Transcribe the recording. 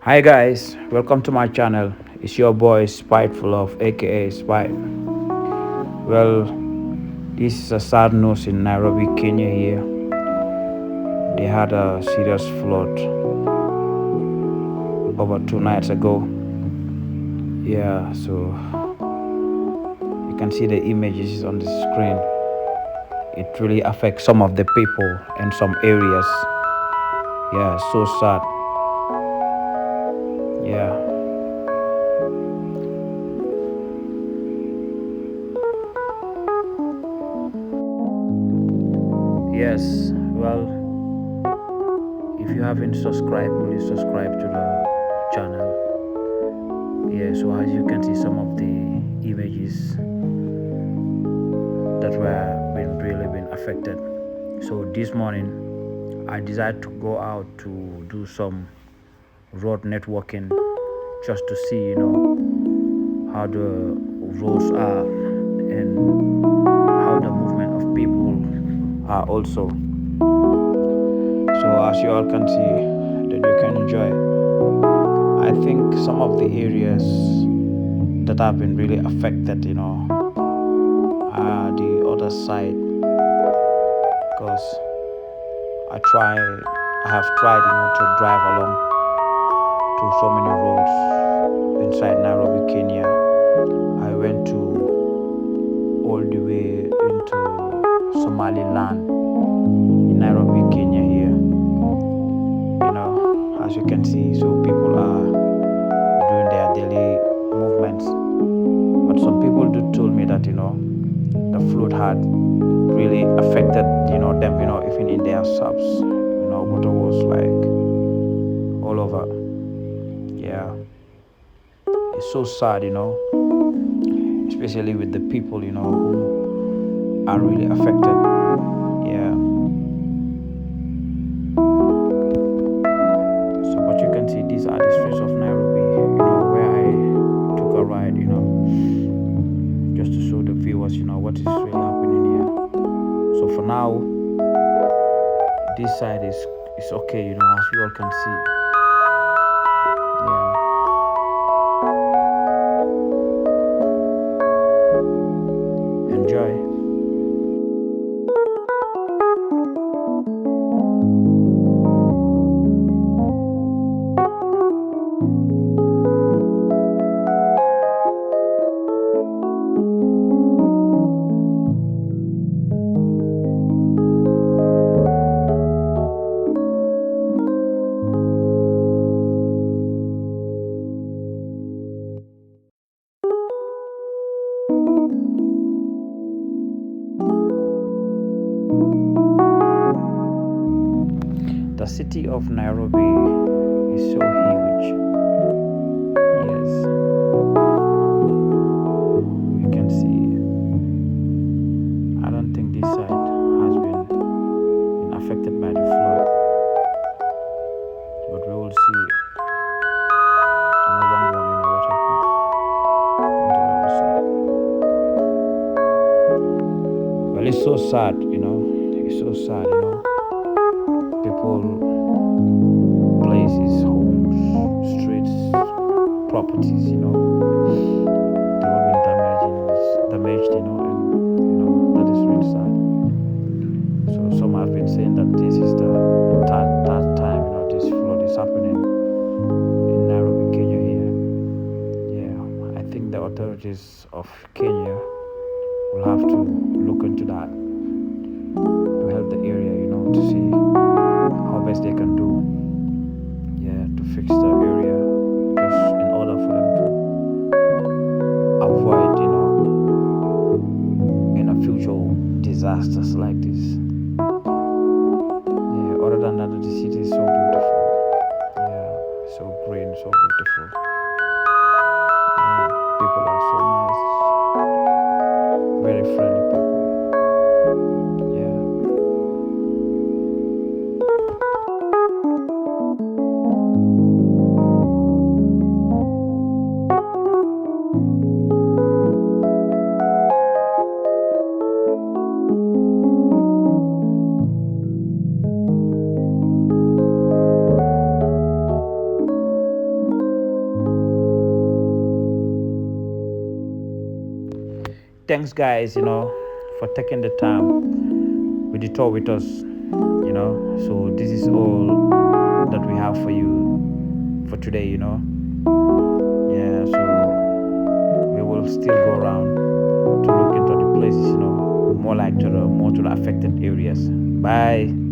Hi guys, welcome to my channel. It's your boy Spiteful of aka Spite. Well, this is a sad news in Nairobi, Kenya here. They had a serious flood over 2 nights ago. Yeah, so you can see the images on the screen. It really affects some of the people in some areas. Yeah, so sad. Yeah. Yes, well, if you haven't subscribed, please subscribe to the channel. Yeah, so as you can see, some of the images that were really been affected. So this morning, I decided to go out to do some road networking, just to see, how the roads are and how the movement of people are also. So as you all can see, that you can enjoy. I think some of the areas that have been really affected, are the other side, because I have tried, to drive along to so many roads inside Nairobi, Kenya. I went to all the way into Somaliland in Nairobi, Kenya here. As you can see, so people are doing their daily movements. But some people do told me that, the flood had really affected, them, even in their shops. Water was like all over. Yeah. It's so sad, especially with the people, who are really affected. Yeah. So, but you can see these are the streets of Nairobi, where I took a ride, just to show the viewers, what is really happening here. So for now, this side is okay, as you all can see. Yeah. Enjoy. The city of Nairobi is so huge. Yes, you can see. I don't think this side has been affected by the flood, but we will see another one. What happened on the other side. Well, it's so sad. It's so sad. People, places, homes, streets, properties, they all been damaged, and that is really sad. So some have been saying that this is the third time, this flood is happening in Nairobi, Kenya here. Yeah, I think the authorities of Kenya will have to look into that to help the area, to see how best they can do, to fix the area, just in order for them to avoid, in a future disasters like this. Yeah, other than that, the city is so beautiful. Yeah, so green, so beautiful. Yeah, people are so nice, very friendly people. Yeah. thanks guys, for taking the time with the tour with us. So this is all that we have for you for today. Yeah, so we will still go around to look into the places, more to the affected areas. Bye.